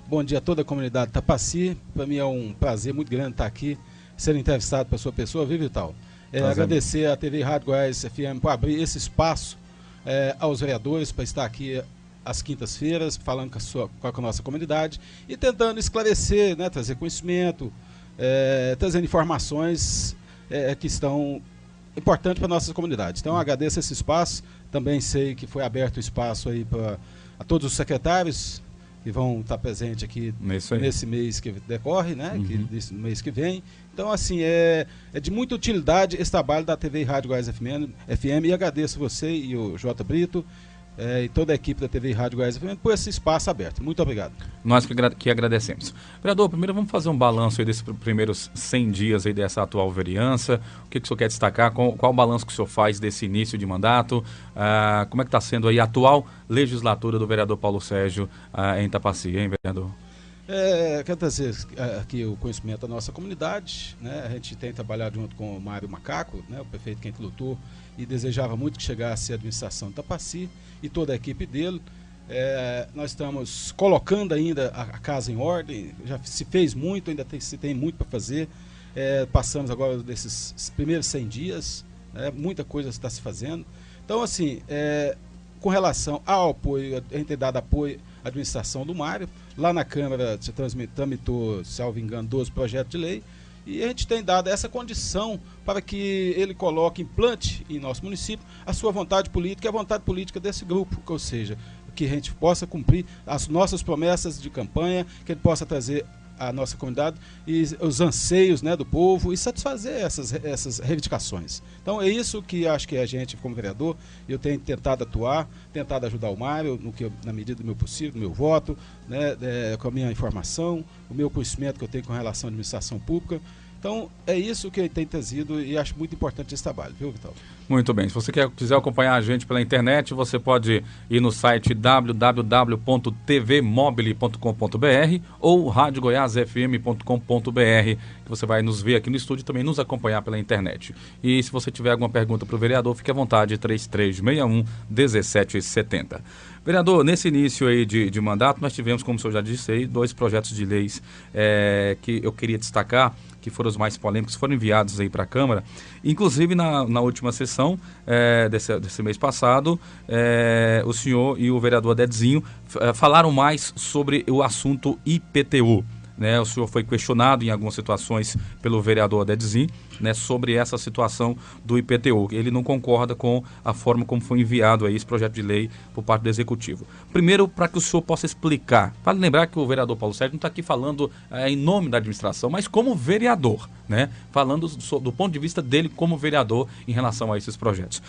Bom dia a toda a comunidade Tapaci. Para mim é um prazer muito grande estar aqui, sendo entrevistado por sua pessoa, viu, Vital? Agradecer à TV Rádio Goiás FM por abrir esse espaço aos vereadores para estar aqui às quintas-feiras, falando com a nossa comunidade e tentando esclarecer, né, trazer conhecimento, trazendo informações que estão importantes para a nossa comunidade. Então, agradeço esse espaço. Também sei que foi aberto o espaço aí para todos os secretários que vão estar presentes aqui nesse mês que decorre, né? Nesse mês que vem. Então, assim, é de muita utilidade esse trabalho da TV e Rádio Goiás FM, e agradeço você e o J. Brito e toda a equipe da TV e Rádio Goiás FM por esse espaço aberto. Muito obrigado. Nós que agradecemos. Vereador, primeiro vamos fazer um balanço aí desses primeiros 100 dias aí dessa atual vereança. O que o senhor quer destacar? Qual o balanço que o senhor faz desse início de mandato? Como é que está sendo aí a atual legislatura do vereador Paulo Sérgio em Tapaci, hein, vereador? Quero trazer aqui o conhecimento da nossa comunidade, né? A gente tem trabalhado junto com o Mário Macaco, né? O prefeito que a gente lutou e desejava muito que chegasse a administração de Tapaci e toda a equipe dele. Nós estamos colocando ainda a casa em ordem, já se fez muito, ainda se tem muito para fazer. Passamos agora desses primeiros 100 dias, muita coisa está se fazendo. Então, assim, com relação ao apoio, a gente tem dado apoio à administração do Mário. Lá na Câmara se tramitou, salvo engano, 12 projetos de lei, e a gente tem dado essa condição para que ele implante em nosso município a sua vontade política e a vontade política desse grupo, ou seja, que a gente possa cumprir as nossas promessas de campanha, que ele possa trazer a nossa comunidade e os anseios, né, do povo e satisfazer essas reivindicações. Então é isso que acho que a gente, como vereador, eu tenho tentado atuar, tentado ajudar o Mário na medida do meu possível, do meu voto, né, com a minha informação, o meu conhecimento que eu tenho com relação à administração pública. Então, é isso que tem trazido e acho muito importante esse trabalho, viu, Vital? Muito bem. Se você quiser acompanhar a gente pela internet, você pode ir no site www.tvmobile.com.br ou radiogoiasfm.com.br, que você vai nos ver aqui no estúdio e também nos acompanhar pela internet. E se você tiver alguma pergunta para o vereador, fique à vontade, 3361-1770. Vereador, nesse início aí de mandato, nós tivemos, como o senhor já disse aí, 2 projetos de leis que eu queria destacar, que foram os mais polêmicos, foram enviados aí para a Câmara. Inclusive, na última sessão desse mês passado, o senhor e o vereador Dedzinho falaram mais sobre o assunto IPTU. Né, o senhor foi questionado em algumas situações pelo vereador Dedzinho, né, sobre essa situação do IPTU. Ele não concorda com a forma como foi enviado aí esse projeto de lei por parte do Executivo. Primeiro, para que o senhor possa explicar, para lembrar que o vereador Paulo Sérgio não está aqui falando em nome da administração, mas como vereador, né, falando do ponto de vista dele como vereador em relação a esses projetos.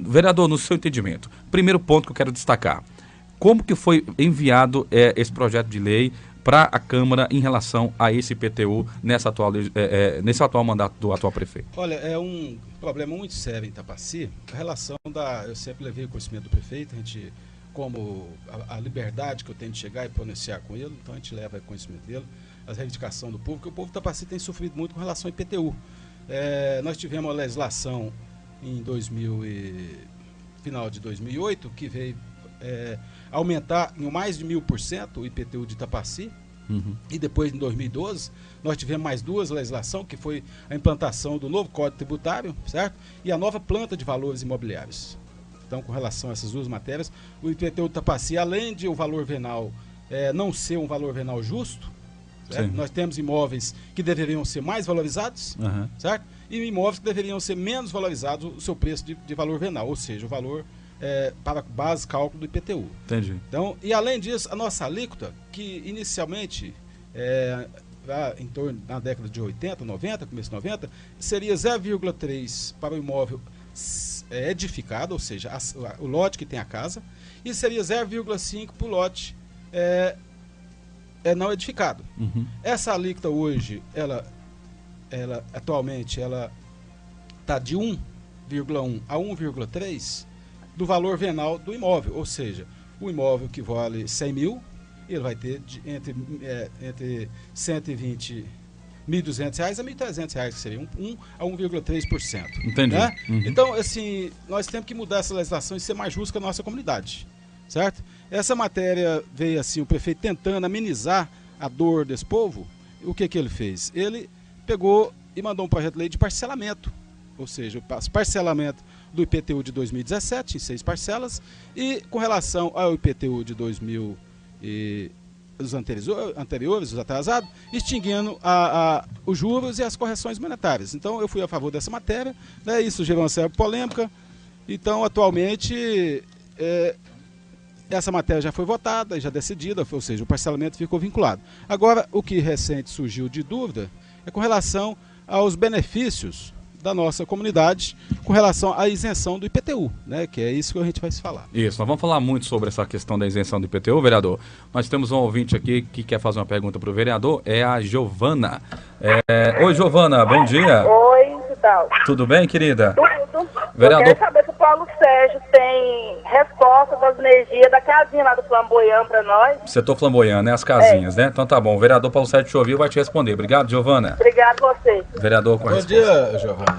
Vereador, no seu entendimento, primeiro ponto que eu quero destacar, como que foi enviado esse projeto de lei para a Câmara em relação a esse IPTU nesse atual mandato do atual prefeito? Olha, é um problema muito sério em Tapaci, a relação eu sempre levei o conhecimento do prefeito, a gente, como a liberdade que eu tenho de chegar e pronunciar com ele, então a gente leva o conhecimento dele, a reivindicação do povo, porque o povo de Tapaci tem sofrido muito com relação ao IPTU. Nós tivemos uma legislação em final de 2008, que veio aumentar em mais de 1000% o IPTU de Tapaci. E depois, em 2012, nós tivemos mais 2 legislações, que foi a implantação do novo Código Tributário, certo? E a nova planta de valores imobiliários. Então, com relação a essas 2 matérias, o IPTU de Tapaci, além de o valor venal não ser um valor venal justo, nós temos imóveis que deveriam ser mais valorizados, certo? E imóveis que deveriam ser menos valorizados o seu preço de valor venal, ou seja, o valor para base cálculo do IPTU. Entendi. Então, e além disso, a nossa alíquota, que inicialmente, em torno na década de 80, 90, começo de 90, seria 0,3 para o imóvel edificado, ou seja, o lote que tem a casa, e seria 0,5 para o lote não edificado. Essa alíquota hoje, ela atualmente, ela está de 1,1 a 1,3 do valor venal do imóvel, ou seja, o imóvel que vale 100 mil, ele vai ter entre 120 R$ 1.200 a R$ 1.300, que seria 1 a 1,3%. Entendi. Né? Então, assim, nós temos que mudar essa legislação e ser mais justo com a nossa comunidade, certo? Essa matéria veio assim, o prefeito tentando amenizar a dor desse povo. O que ele fez? Ele pegou e mandou um projeto de lei de parcelamento, ou seja, o parcelamento do IPTU de 2017 em 6 parcelas, e com relação ao IPTU de 2000 e os anteriores, os atrasados, extinguindo os juros e as correções monetárias. Então eu fui a favor dessa matéria, né? Isso gerou uma certa polêmica. Então atualmente essa matéria já foi votada, já decidida, ou seja, o parcelamento ficou vinculado. Agora, o que recente surgiu de dúvida é com relação aos benefícios da nossa comunidade com relação à isenção do IPTU, né? Que é isso que a gente vai se falar. Isso, nós vamos falar muito sobre essa questão da isenção do IPTU, vereador. Nós temos um ouvinte aqui que quer fazer uma pergunta para o vereador, é a Giovana. Oi, Giovana, bom dia. Oi, que tal? Tudo bem, querida? Tudo. Vereador... Eu quero saber se o Paulo Sérgio tem resposta das energias da casinha lá do Flamboyant para nós. Setor Flamboyant, né? As casinhas, né? Então tá bom, o vereador Paulo Sérgio te ouviu, vai te responder. Obrigado, Giovana. Obrigado a você. Vereador com a resposta. Bom dia, Giovana.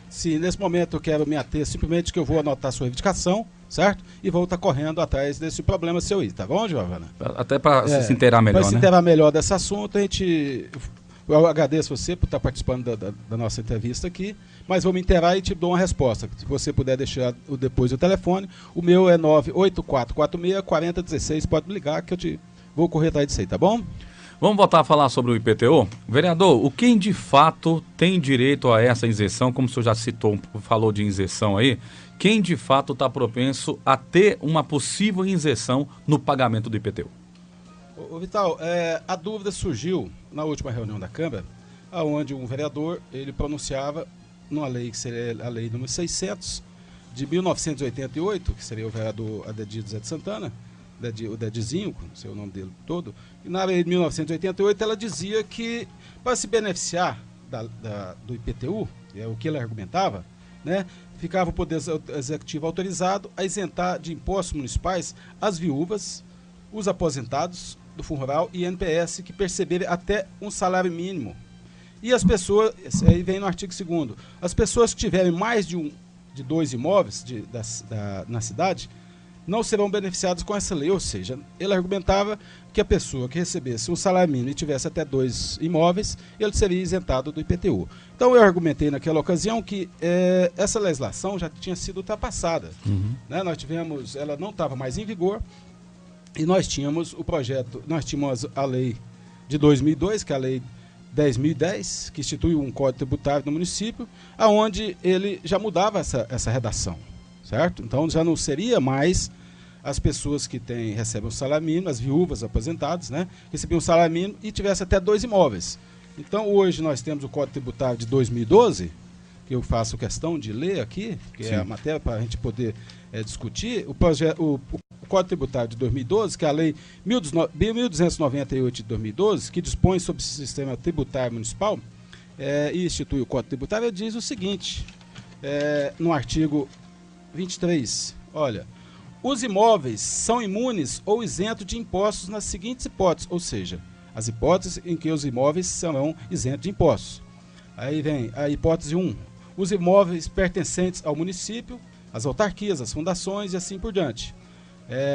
Sim, nesse momento eu quero me ater simplesmente que eu vou anotar sua reivindicação, certo? E vou estar correndo atrás desse problema seu aí, tá bom, Giovana? Até para se inteirar melhor, para se inteirar melhor desse assunto, eu agradeço você por estar participando da nossa entrevista aqui, mas vou me inteirar e te dou uma resposta. Se você puder deixar depois o telefone, o meu é 98446-4016, pode me ligar que eu vou correr atrás disso aí, tá bom? Vamos voltar a falar sobre o IPTU? Vereador, o quem de fato tem direito a essa isenção, como o senhor já citou, falou de isenção aí, quem de fato está propenso a ter uma possível isenção no pagamento do IPTU? Ô Vital, a dúvida surgiu na última reunião da Câmara, onde um vereador ele pronunciava numa lei que seria a lei número 600 de 1988, que seria o vereador Adedir Zé de Santana, o Dedizinho, não sei o nome dele todo, e na lei de 1988 ela dizia que para se beneficiar do IPTU, é o que ela argumentava, né, ficava o Poder Executivo autorizado a isentar de impostos municipais as viúvas, os aposentados do Fundo Rural e INPS que perceberem até um salário mínimo. E as pessoas, aí vem no artigo 2º, as pessoas que tiverem mais de 2 imóveis na cidade não serão beneficiadas com essa lei, ou seja, ele argumentava que a pessoa que recebesse um salário mínimo e tivesse até 2 imóveis, ele seria isentado do IPTU. Então eu argumentei naquela ocasião que essa legislação já tinha sido ultrapassada. Né? Ela não estava mais em vigor, e nós tínhamos a lei de 2002, que é a lei 10.010, que instituiu um código tributário no município, aonde ele já mudava essa redação, certo? Então já não seria mais as pessoas que recebem o salário mínimo, as viúvas aposentadas, né, recebiam um salário mínimo e tivessem até 2 imóveis. Então hoje nós temos o código tributário de 2012, que eu faço questão de ler aqui, que Sim. É a matéria para a gente poder discutir, o Código Tributário de 2012, que é a Lei 1.298 de 2012, que dispõe sobre o sistema tributário municipal e institui o Código Tributário, diz o seguinte, no artigo 23, olha, os imóveis são imunes ou isentos de impostos nas seguintes hipóteses, ou seja, as hipóteses em que os imóveis serão isentos de impostos. Aí vem a hipótese 1, os imóveis pertencentes ao município, as autarquias, as fundações e assim por diante.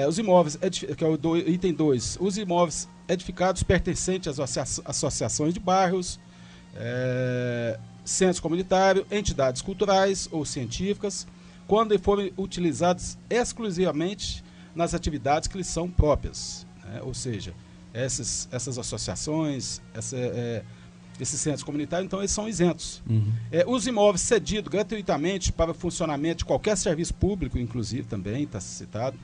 Os imóveis, que é o item 2, os imóveis edificados pertencentes às associações de bairros, centros comunitários, entidades culturais ou científicas, quando forem utilizados exclusivamente nas atividades que lhes são próprias. Né? Ou seja, essas associações, esses centros comunitários, então eles são isentos. Os imóveis cedidos gratuitamente para o funcionamento de qualquer serviço público, inclusive também está citado.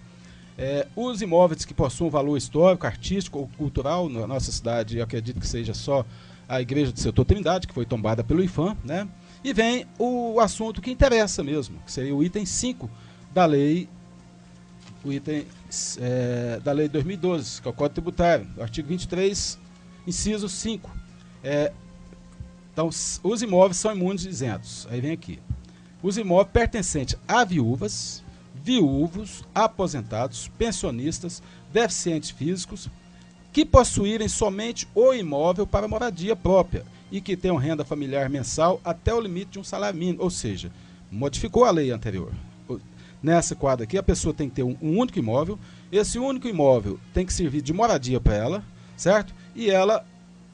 Os imóveis que possuam valor histórico, artístico ou cultural, na nossa cidade, eu acredito que seja só a Igreja do Setor Trindade, que foi tombada pelo IFAM, né? E vem o assunto que interessa mesmo, que seria o item 5 da lei, da lei de 2012, que é o Código Tributário, artigo 23, inciso 5. Então, os imóveis são imunes e isentos. Aí vem aqui. Os imóveis pertencentes a viúvas, viúvos, aposentados, pensionistas, deficientes físicos, que possuírem somente o imóvel para moradia própria e que tenham renda familiar mensal até o limite de um salário mínimo, ou seja, modificou a lei anterior. nessa quadra aqui, a pessoa tem que ter um único imóvel, esse único imóvel tem que servir de moradia para ela, certo? E ela,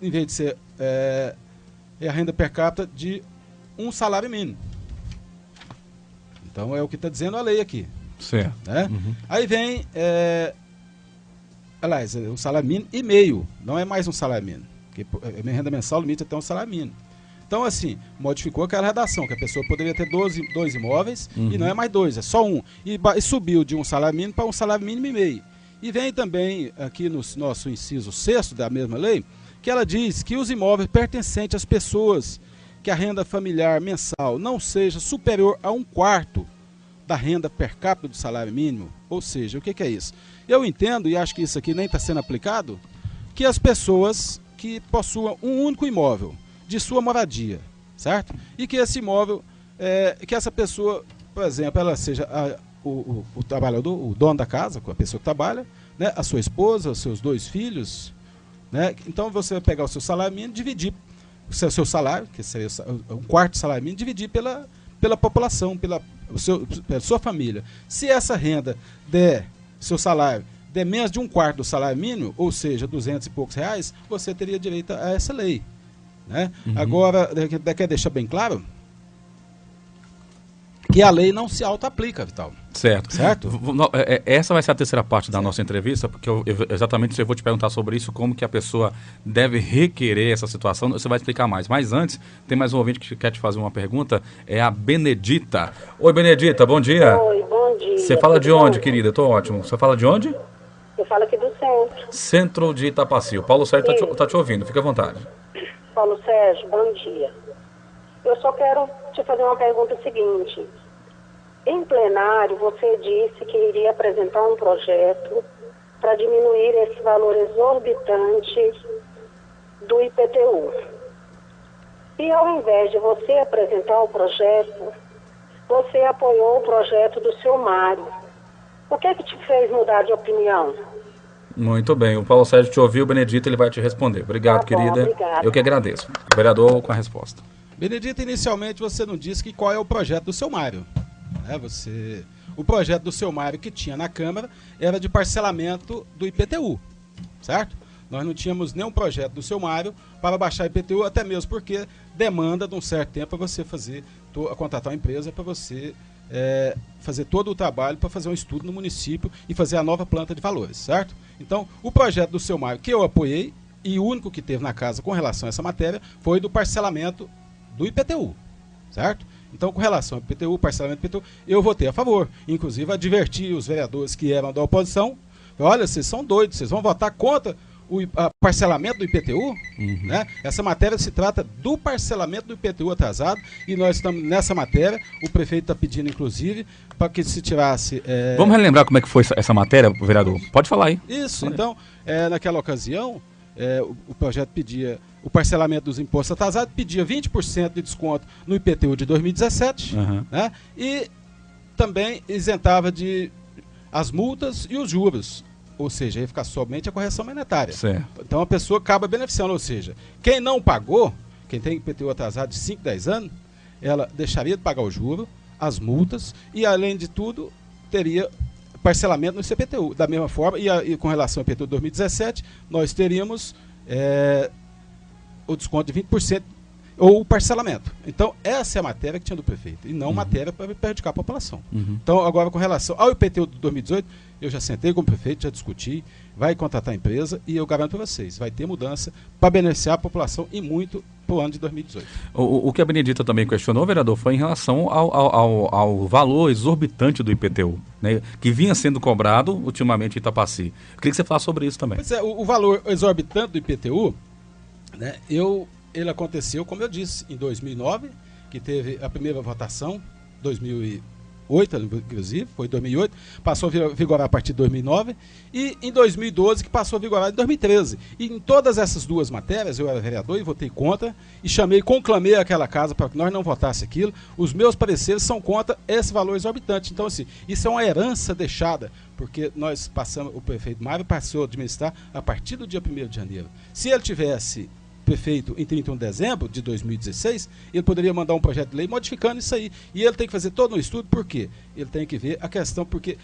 em vez de ser a renda per capita de um salário mínimo. Então é o que está dizendo a lei aqui. Certo. Né? Aí vem, aliás, um salário mínimo e meio, não é mais um salário mínimo, porque minha renda mensal limite até um salário mínimo. Então, assim, modificou aquela redação, que a pessoa poderia ter dois imóveis, e não é mais dois, é só um. E subiu de um salário mínimo para um salário mínimo e meio. E vem também, aqui no nosso inciso 6º da mesma lei, que ela diz que os imóveis pertencentes às pessoas que a renda familiar mensal não seja superior a 1/4 da renda per capita do salário mínimo. Ou seja, o que é isso? Eu entendo, e acho que isso aqui nem está sendo aplicado, que as pessoas que possuam um único imóvel de sua moradia, certo? E que esse imóvel, que essa pessoa, por exemplo, ela seja o trabalhador, o dono da casa, a pessoa que trabalha, né, a sua esposa, os seus 2 filhos, né? Então você vai pegar o seu salário mínimo, dividir o seu salário, que seria 1/4 do salário mínimo, dividir pela população, pela sua família. Se essa renda seu salário der menos de 1/4 do salário mínimo, ou seja, 200 e poucos reais, você teria direito a essa lei. Né? Agora, quer deixar bem claro que a lei não se auto-aplica, Vital. Certo. Essa vai ser a terceira parte da certo. Nossa entrevista, porque exatamente eu vou te perguntar sobre isso, como que a pessoa deve requerer essa situação, você vai explicar mais. Mas antes, tem mais um ouvinte que quer te fazer uma pergunta, é a Benedita. Oi, Benedita, bom dia. Oi, bom dia. Você fala de onde, querida? Tô ótimo. Você fala de onde? Eu falo aqui do centro. Centro de Itapaci. O Paulo Sérgio tá te ouvindo, fica à vontade. Paulo Sérgio, bom dia. Eu só quero te fazer uma pergunta seguinte. Em plenário, você disse que iria apresentar um projeto para diminuir esse valor exorbitante do IPTU. E ao invés de você apresentar o projeto, você apoiou o projeto do seu Mário. O que é que te fez mudar de opinião? Muito bem, o Paulo Sérgio te ouviu, o Benedito ele vai te responder. Obrigado, querida. Obrigada. Eu que agradeço. O vereador com a resposta. Benedito, inicialmente você não disse qual é o projeto do seu Mário. O projeto do seu Mário que tinha na Câmara era de parcelamento do IPTU, certo? Nós não tínhamos nenhum projeto do seu Mário para baixar o IPTU, até mesmo porque demanda de um certo tempo para você contratar uma empresa para você fazer todo o trabalho para fazer um estudo no município e fazer a nova planta de valores, certo? Então, o projeto do seu Mário que eu apoiei, e o único que teve na casa com relação a essa matéria, foi do parcelamento do IPTU, certo? Então, com relação ao IPTU, parcelamento do IPTU, eu votei a favor. Inclusive, adverti os vereadores que eram da oposição, olha, vocês são doidos, vocês vão votar contra o parcelamento do IPTU? Né? Essa matéria se trata do parcelamento do IPTU atrasado, e nós estamos nessa matéria, o prefeito está pedindo, inclusive, para que se tirasse... Vamos relembrar como é que foi essa matéria, vereador? Pode falar aí. Isso, então, naquela ocasião, o projeto pedia o parcelamento dos impostos atrasados, pedia 20% de desconto no IPTU de 2017, né? E também isentava as multas e os juros, ou seja, ia ficar somente a correção monetária. Certo. Então a pessoa acaba beneficiando, ou seja, quem não pagou, quem tem IPTU atrasado de 5, 10 anos, ela deixaria de pagar o juro, as multas e, além de tudo, teria parcelamento no CPTU. Da mesma forma, e com relação ao IPTU de 2017, nós teríamos o desconto de 20% ou o parcelamento. Então, essa é a matéria que tinha do prefeito, e não matéria para prejudicar a população. Então, agora, com relação ao IPTU de 2018, eu já sentei com o prefeito, já discuti, vai contratar a empresa, e eu garanto para vocês, vai ter mudança para beneficiar a população e muito para o ano de 2018. O que a Benedita também questionou, vereador, foi em relação ao valor exorbitante do IPTU, né, que vinha sendo cobrado ultimamente em Itapaci. Eu queria que você falasse sobre isso também. Pois é, o valor exorbitante do IPTU, né, ele aconteceu, como eu disse, em 2009, que teve a primeira votação, 2008, inclusive, foi 2008, passou a vigorar a partir de 2009, e em 2012, que passou a vigorar em 2013. E em todas essas duas matérias, eu era vereador e votei contra, e conclamei aquela casa para que nós não votássemos aquilo. Os meus pareceres são contra esse valor exorbitante. Então, assim, isso é uma herança deixada, porque o prefeito Mário passou a administrar a partir do dia 1º de janeiro. Se ele tivesse prefeito em 31 de dezembro de 2016, ele poderia mandar um projeto de lei modificando isso aí. E ele tem que fazer todo um estudo, por quê? Ele tem que ver a questão, porque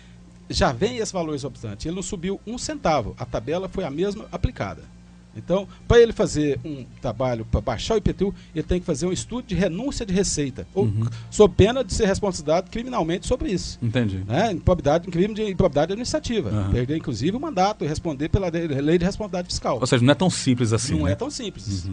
já vem esse valor exorbitante. Ele não subiu um centavo, a tabela foi a mesma aplicada. Então, para ele fazer um trabalho para baixar o IPTU, ele tem que fazer um estudo de renúncia de receita, ou sob pena de ser responsabilizado criminalmente sobre isso. Entendi. Né? Crime de improbidade administrativa. Perder, inclusive, o mandato e responder pela lei de responsabilidade fiscal. Ou seja, não é tão simples assim. Não né? é tão simples.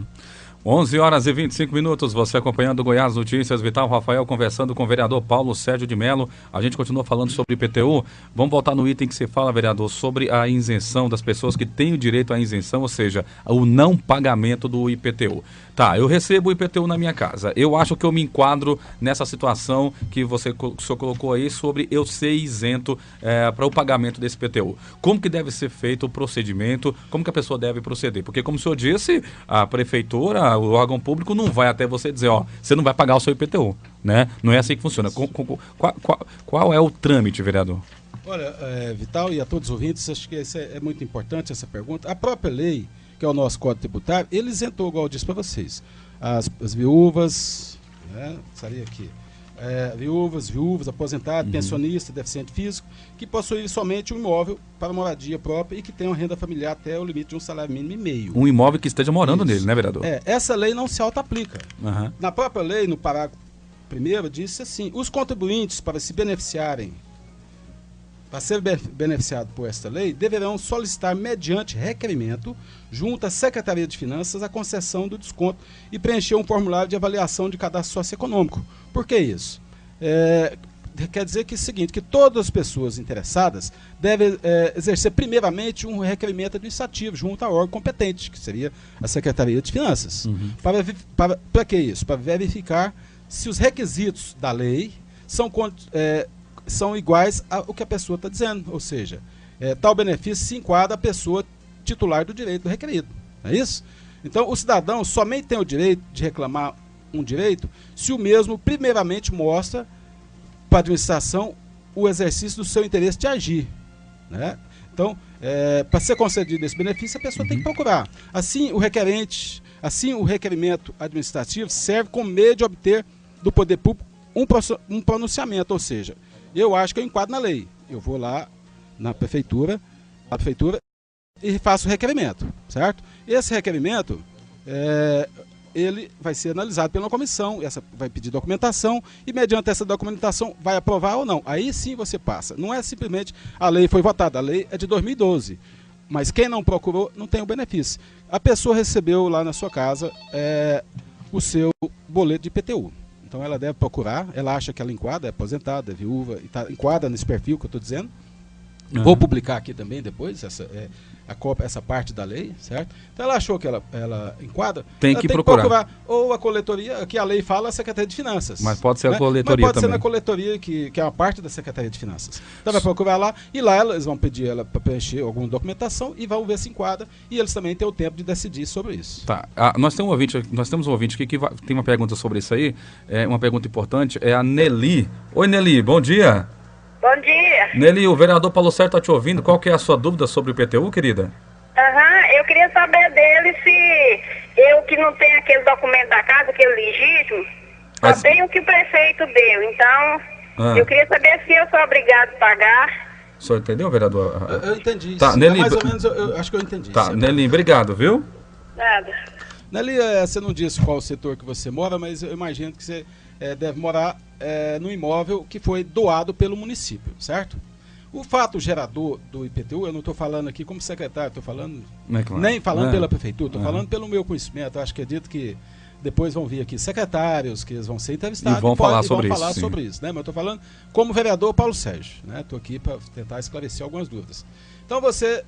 11 horas e 25 minutos, você acompanhando Goiás Notícias, Vital Rafael conversando com o vereador Paulo Sérgio de Mello. A gente continua falando sobre IPTU. Vamos voltar no item que você fala, vereador, sobre a isenção das pessoas que têm o direito à isenção, ou seja, o não pagamento do IPTU. Tá, eu recebo o IPTU na minha casa. Eu acho que eu me enquadro nessa situação que o senhor colocou aí sobre eu ser isento para o pagamento desse IPTU. Como que deve ser feito o procedimento? Como que a pessoa deve proceder? Porque, como o senhor disse, a prefeitura, o órgão público não vai até você dizer, ó, você não vai pagar o seu IPTU, né? Não é assim que funciona. Qual é o trâmite, vereador? Olha, Vital e a todos os ouvintes, acho que isso é muito importante, essa pergunta. A própria lei, que é o nosso Código Tributário, ele isentou, igual eu disse para vocês, as viúvas, né, estaria aqui, viúvas, aposentados, pensionista, deficiente físico, que possuem somente um imóvel para moradia própria e que tenham renda familiar até o limite de um salário mínimo e meio. Um imóvel que esteja morando nele, né, vereador? Essa lei não se auto-aplica. Na própria lei, no parágrafo 1º, disse assim, os contribuintes para se beneficiarem, para ser beneficiado por esta lei, deverão solicitar mediante requerimento junto à Secretaria de Finanças a concessão do desconto e preencher um formulário de avaliação de cadastro socioeconômico. Por que isso? Quer dizer que é o seguinte, que todas as pessoas interessadas devem exercer primeiramente um requerimento administrativo junto ao órgão competente, que seria a Secretaria de Finanças. Para que isso? Para verificar se os requisitos da lei são iguais ao que a pessoa está dizendo, ou seja, tal benefício se enquadra a pessoa titular do direito do requerido, não é isso? Então, o cidadão somente tem o direito de reclamar um direito se o mesmo primeiramente mostra para a administração o exercício do seu interesse de agir, né? Então, para ser concedido esse benefício, a pessoa tem que procurar. Assim, o requerimento administrativo serve como meio de obter do poder público um pronunciamento, ou seja, eu acho que eu enquadro na lei. Eu vou lá na prefeitura e faço o requerimento, certo? Esse requerimento, ele vai ser analisado pela comissão, vai pedir documentação e mediante essa documentação vai aprovar ou não. Aí sim você passa. Não é simplesmente a lei foi votada, a lei é de 2012. Mas quem não procurou não tem o benefício. A pessoa recebeu lá na sua casa o seu boleto de IPTU. Então ela deve procurar, ela acha que ela enquadra, é aposentada, é viúva, e enquadra nesse perfil que eu estou dizendo. Vou publicar aqui também depois essa parte da lei, certo? Então ela achou que ela enquadra, tem que procurar ou a coletoria, que a lei fala, a Secretaria de Finanças. Mas pode ser né? a coletoria Mas pode também. ser na coletoria, que é uma parte da Secretaria de Finanças. Então vai procurar lá, e lá eles vão pedir ela para preencher alguma documentação e vão ver se enquadra, e eles também têm o tempo de decidir sobre isso. Tá. Nós temos um ouvinte aqui que tem uma pergunta sobre isso aí, uma pergunta importante, é a Nelly. Oi, Nelly, bom dia. Bom dia. Nelly, o vereador Paulo Sérgio está te ouvindo. Qual que é a sua dúvida sobre o IPTU, querida? Eu queria saber dele se eu que não tenho aquele documento da casa, aquele legítimo, só tenho o que o prefeito deu. Então, eu queria saber se eu sou obrigado a pagar. O senhor entendeu, vereador? Eu entendi. Tá, Nelly, mais ou menos eu acho que eu entendi. Tá, Nelly, obrigado, viu? Nada. Nelly, você não disse qual o setor que você mora, mas eu imagino que você deve morar no imóvel que foi doado pelo município, certo? O fato gerador do IPTU, eu não estou falando aqui como secretário, estou falando, nem falando pela prefeitura, estou falando pelo meu conhecimento. Eu acho que acredito que depois vão vir aqui secretários, que eles vão ser entrevistados e vão falar sobre isso. Né? Mas eu estou falando como vereador Paulo Sérgio, né? Estou aqui para tentar esclarecer algumas dúvidas. Então você,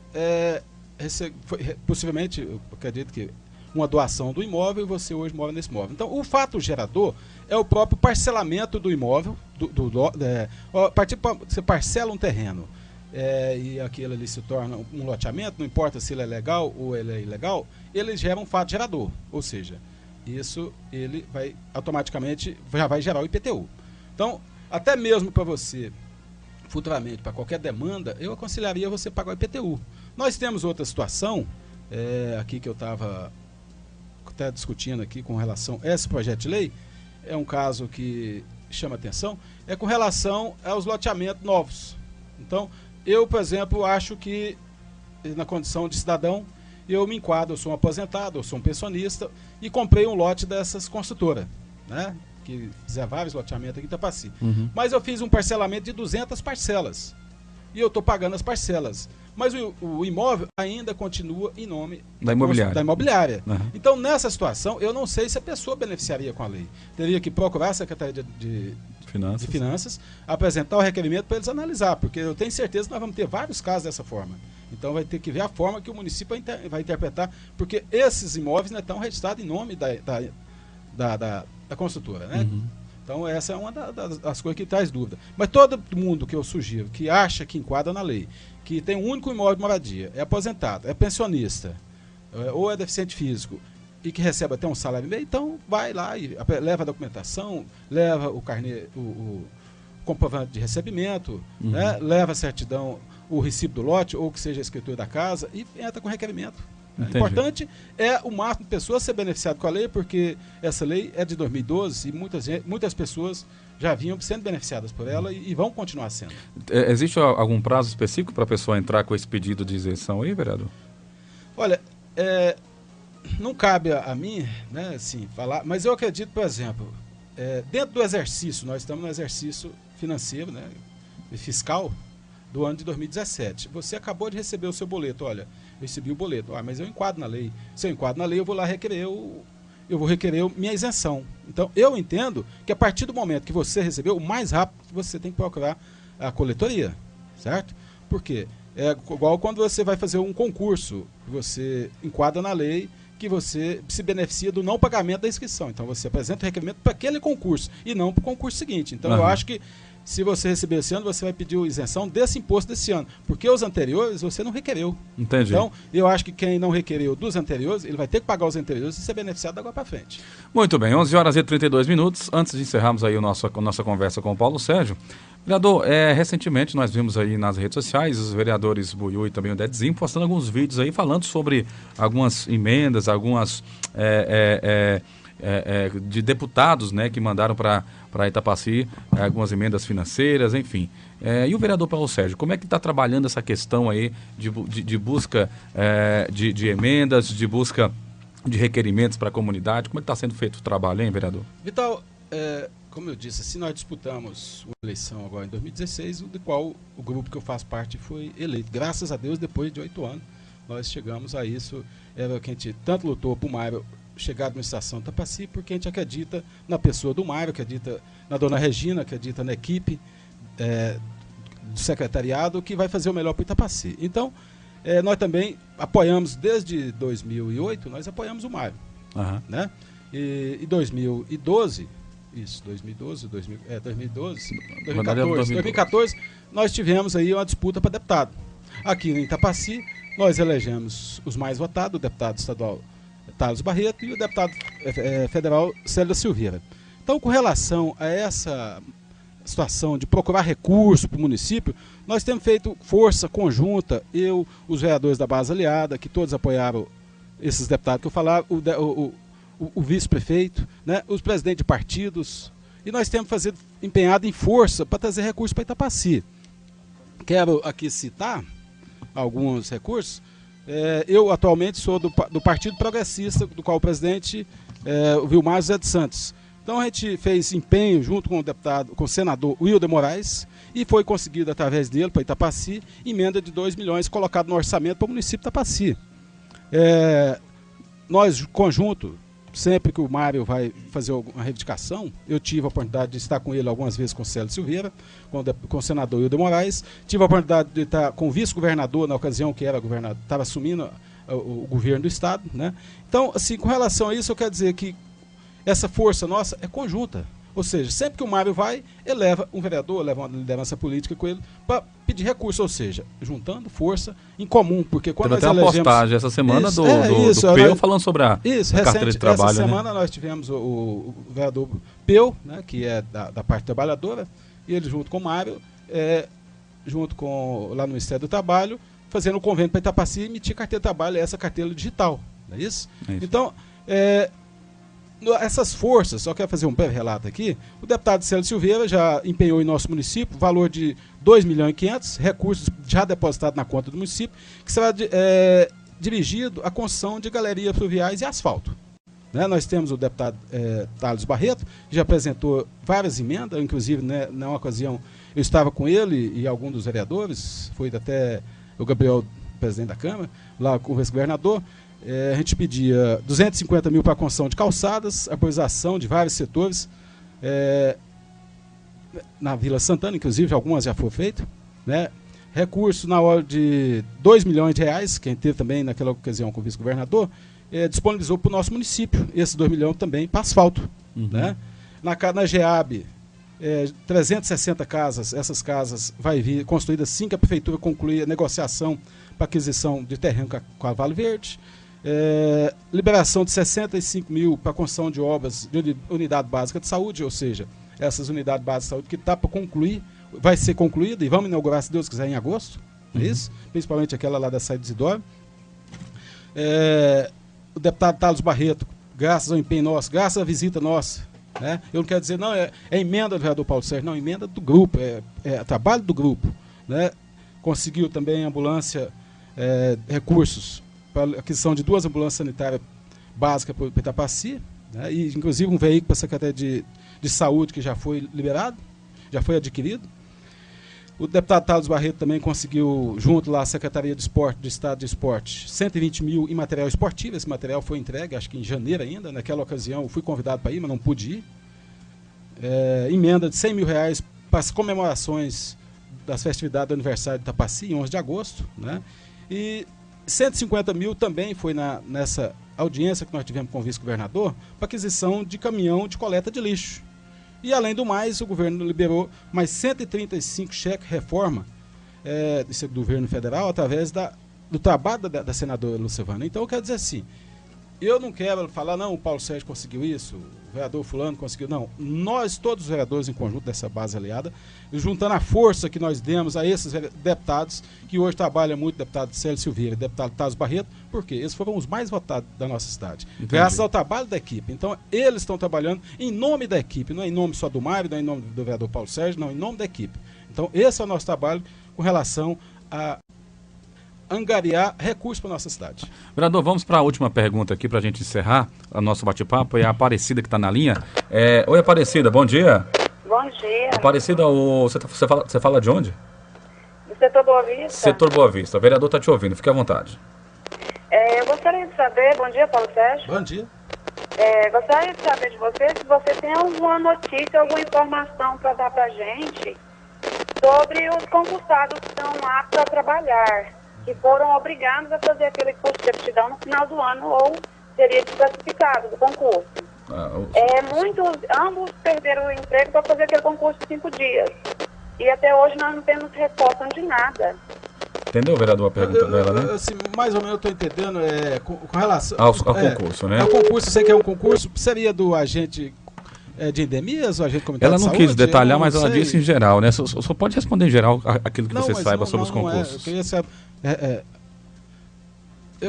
possivelmente, eu acredito que uma doação do imóvel e você hoje mora nesse imóvel. Então, o fato gerador é o próprio parcelamento do imóvel. Você parcela um terreno e aquilo ali se torna um loteamento, não importa se ele é legal ou ele é ilegal, ele gera um fato gerador. Ou seja, isso ele vai automaticamente já vai gerar o IPTU. Então, até mesmo para você, futuramente, para qualquer demanda, eu aconselharia você pagar o IPTU. Nós temos outra situação, aqui que eu estava está discutindo aqui com relação a esse projeto de lei, é um caso que chama atenção, é com relação aos loteamentos novos. Então, eu, por exemplo, acho que na condição de cidadão, eu me enquadro, eu sou um aposentado, eu sou um pensionista e comprei um lote dessas construtoras, né? Que fizer vários loteamentos aqui em Itapaci. Mas eu fiz um parcelamento de 200 parcelas e eu estou pagando as parcelas. Mas o imóvel ainda continua em nome da imobiliária. Então, nessa situação, eu não sei se a pessoa beneficiaria com a lei. Teria que procurar a Secretaria de Finanças, apresentar o requerimento para eles analisar, porque eu tenho certeza que nós vamos ter vários casos dessa forma. Então, vai ter que ver a forma que o município vai interpretar, porque esses imóveis estão registrados em nome da construtora, né? Então, essa é uma das coisas que traz dúvida. Mas todo mundo que eu sugiro, que acha que enquadra na lei, que tem um único imóvel de moradia, é aposentado, é pensionista, ou é deficiente físico, e que recebe até um salário e meio, então vai lá e leva a documentação, leva o carnê, o comprovante de recebimento, né? Leva a certidão, o recibo do lote, ou que seja a escritura da casa, e entra com requerimento. O importante é o máximo de pessoas ser beneficiado com a lei, porque essa lei é de 2012 e muitas pessoas já vinham sendo beneficiadas por ela e vão continuar sendo. Existe algum prazo específico para a pessoa entrar com esse pedido de isenção aí, vereador? Olha, não cabe a mim, né, assim, falar, mas eu acredito, por exemplo, dentro do exercício, nós estamos no exercício financeiro, né, fiscal do ano de 2017. Você acabou de receber o seu boleto, olha, eu recebi o boleto, mas eu enquadro na lei. Se eu enquadro na lei, eu vou lá requerer minha isenção. Então, eu entendo que a partir do momento que você recebeu, o mais rápido você tem que procurar a coletoria, certo? Por quê? É igual quando você vai fazer um concurso, você enquadra na lei que você se beneficia do não pagamento da inscrição. Então, você apresenta o requerimento para aquele concurso e não para o concurso seguinte. Então, eu acho que se você receber esse ano, você vai pedir isenção desse imposto desse ano, porque os anteriores você não requereu. Entendi. Então, eu acho que quem não requereu dos anteriores, ele vai ter que pagar os anteriores e ser beneficiado da agora para frente. Muito bem, 11 horas e 32 minutos. Antes de encerrarmos aí a nossa conversa com o Paulo Sérgio, vereador, recentemente nós vimos aí nas redes sociais os vereadores Buiú e também o Dedezinho postando alguns vídeos aí falando sobre algumas emendas, algumas de deputados, né, que mandaram para Itapaci algumas emendas financeiras, enfim. E o vereador Paulo Sérgio, como é que está trabalhando essa questão aí de busca de emendas, de busca de requerimentos para a comunidade? Como é que está sendo feito o trabalho, hein, vereador? Vital, como eu disse, assim, nós disputamos uma eleição agora em 2016, do qual o grupo que eu faço parte foi eleito. Graças a Deus, depois de 8 anos, nós chegamos a isso. Era que a gente tanto lutou para o Mário chegar à administração de Itapaci, porque a gente acredita na pessoa do Mário, acredita na dona Regina, acredita na equipe do secretariado que vai fazer o melhor para o Itapaci. Então, nós também apoiamos, desde 2008, nós apoiamos o Mário. Né? E 2012, 2014, nós tivemos aí uma disputa para deputado. Aqui em Itapaci, nós elegemos os mais votados, o deputado estadual Thales Barreto e o deputado federal Célio Silveira. Então, com relação a essa situação de procurar recurso para o município, nós temos feito força conjunta, os vereadores da base aliada, que todos apoiaram esses deputados que eu falava, o vice-prefeito, né, os presidentes de partidos, e nós temos empenhado em força para trazer recursos para Itapaci. Quero aqui citar alguns recursos. Eu atualmente sou do Partido Progressista, do qual o presidente o Vilmar José de Santos. Então a gente fez empenho junto com com o senador Wilder Moraes e foi conseguido através dele para Itapaci emenda de 2 milhões colocado no orçamento para o município de Itapaci. Nós, conjunto, sempre que o Mário vai fazer uma reivindicação, eu tive a oportunidade de estar com ele algumas vezes com o Célio Silveira, com o senador Wilder Moraes, tive a oportunidade de estar com o vice-governador na ocasião que era governador, estava assumindo o governo do estado, né? Então, assim, com relação a isso, eu quero dizer que essa força nossa é conjunta. Ou seja, sempre que o Mário vai, ele leva um vereador, leva uma liderança política com ele para pedir recurso, ou seja, juntando força em comum, porque quando nós elegemos... Teve até uma postagem essa semana do Peu falando sobre a carteira de trabalho. Essa semana nós tivemos o vereador Peu, né, que é da parte trabalhadora, e ele junto com o Mário, lá no Ministério do Trabalho, fazendo um convênio para Itapaci emitir carteira de trabalho, essa carteira digital, não é isso? É isso. Então, Essas forças, só quero fazer um breve relato aqui, o deputado Célio Silveira já empenhou em nosso município valor de 2.500.000, recursos já depositados na conta do município, que será dirigido à construção de galerias fluviais e asfalto. Né? Nós temos o deputado Thales Barreto, que já apresentou várias emendas, inclusive, né, numa ocasião eu estava com ele e alguns dos vereadores, foi até o Gabriel, presidente da Câmara, lá com o vice-governador. A gente pedia 250 mil para a construção de calçadas, arborização de vários setores, na Vila Santana, inclusive, algumas já foram feitas, né? Recurso na ordem de 2 milhões de reais, quem teve também naquela ocasião com o vice-governador, disponibilizou para o nosso município, esses 2 milhões também para asfalto. Né? Na GEAB, 360 casas, essas casas vai vir construídas assim que a prefeitura concluir a negociação para aquisição de terreno com a Vale Verde. Liberação de 65 mil para construção de obras de unidade básica de saúde, ou seja, essas unidades básicas de saúde que está para concluir, vai ser concluída e vamos inaugurar, se Deus quiser, em agosto, isso? Principalmente aquela lá da Saída Isidoro. O deputado Thales Barreto, graças ao empenho nosso, graças à visita nossa, né? Eu não quero dizer, não, é emenda do vereador Paulo Sérgio, não, emenda do grupo, é trabalho do grupo, né? Conseguiu também ambulância, recursos para aquisição de 2 ambulâncias sanitárias básicas para o Itapaci, né? E inclusive um veículo para a Secretaria de Saúde que já foi liberado, já foi adquirido. O deputado Thales Barreto também conseguiu, junto lá à Secretaria de Esporte, do Estado de Esporte, 120 mil em material esportivo. Esse material foi entregue, acho que em janeiro ainda. Naquela ocasião eu fui convidado para ir, mas não pude ir. Emenda de 100 mil reais para as comemorações das festividades do aniversário de Itapaci, em 11 de agosto. Né? E 150 mil também foi nessa audiência que nós tivemos com o vice-governador para aquisição de caminhão de coleta de lixo. E, além do mais, o governo liberou mais 135 cheques reforma desse governo federal através do trabalho da senadora Lucevana. Então, eu quero dizer assim, eu não quero falar, não, o Paulo Sérgio conseguiu isso, o vereador fulano conseguiu, não. Nós, todos os vereadores em conjunto dessa base aliada, juntando a força que nós demos a esses deputados, que hoje trabalham muito, deputado Célio Silveira e deputado Thales Barreto, porque eles foram os mais votados da nossa cidade. Entendi. Graças ao trabalho da equipe. Então, eles estão trabalhando em nome da equipe, não é em nome só do Mário, não é em nome do vereador Paulo Sérgio, não, em nome da equipe. Então, esse é o nosso trabalho com relação a angariar recursos para a nossa cidade. Vereador, vamos para a última pergunta aqui para a gente encerrar o nosso bate-papo. É a Aparecida que está na linha. Oi, Aparecida, bom dia. Bom dia. Aparecida, você fala de onde? Do setor Boa Vista. Setor Boa Vista. O vereador está te ouvindo, fique à vontade. Eu gostaria de saber, bom dia, Paulo Sérgio. Bom dia. Gostaria de saber de você se você tem alguma notícia, alguma informação para dar para a gente sobre os concursados que estão aptos a trabalhar, que foram obrigados a fazer aquele curso de aptidão no final do ano ou seria desclassificado do concurso. Ambos perderam o emprego para fazer aquele concurso de 5 dias. E até hoje nós não temos resposta de nada. Entendeu, vereador, a pergunta dela, né? Assim, mais ou menos eu estou entendendo com relação ao concurso, né? O concurso, você quer um concurso, seria do agente de endemias, o agente comunitário de saúde? Ela não quis detalhar, mas ela disse em geral, né? Só pode responder em geral aquilo que você saiba sobre os concursos. Eu queria saber...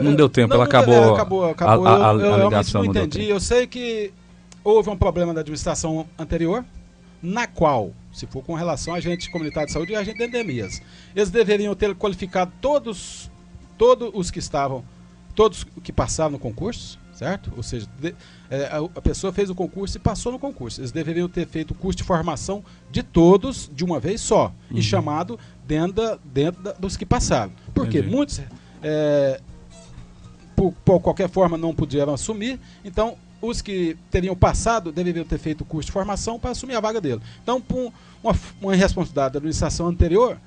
não deu tempo, ela acabou. Eu realmente não entendi. Eu sei que houve um problema da administração anterior, na qual, se for com relação a agente comunitário de saúde e agente de endemias, eles deveriam ter qualificado todos os que estavam, todos que passaram no concurso, certo? Ou seja, a pessoa fez o concurso e passou no concurso. Eles deveriam ter feito o curso de formação de todos de uma vez só e chamado dentro dos que passaram. Porque muitos, por qualquer forma, não puderam assumir. Então, os que teriam passado deveriam ter feito o curso de formação para assumir a vaga dele. Então, por uma irresponsabilidade da administração anterior,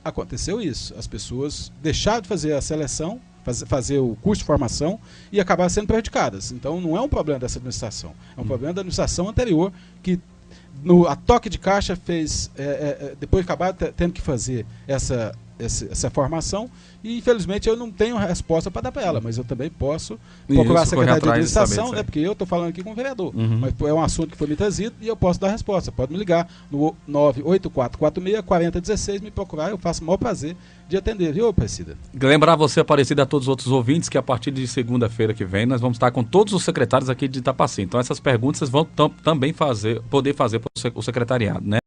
aconteceu isso. As pessoas deixaram de fazer a seleção, fazer o curso de formação e acabaram sendo prejudicadas. Então, não é um problema dessa administração. É um problema da administração anterior que, a toque de caixa, fez, depois acabaram tendo que fazer essa formação e, infelizmente, eu não tenho resposta para dar para ela, mas eu também posso procurar a Secretaria de Administração, né, porque eu estou falando aqui com o vereador, mas é um assunto que foi me trazido e eu posso dar a resposta. Pode me ligar no 98446-4016, me procurar, eu faço o maior prazer de atender, viu, Aparecida? Lembrar você, Aparecida, a todos os outros ouvintes, que a partir de segunda-feira que vem, nós vamos estar com todos os secretários aqui de Itapaci. Então, essas perguntas vocês vão também poder fazer para o secretariado, né?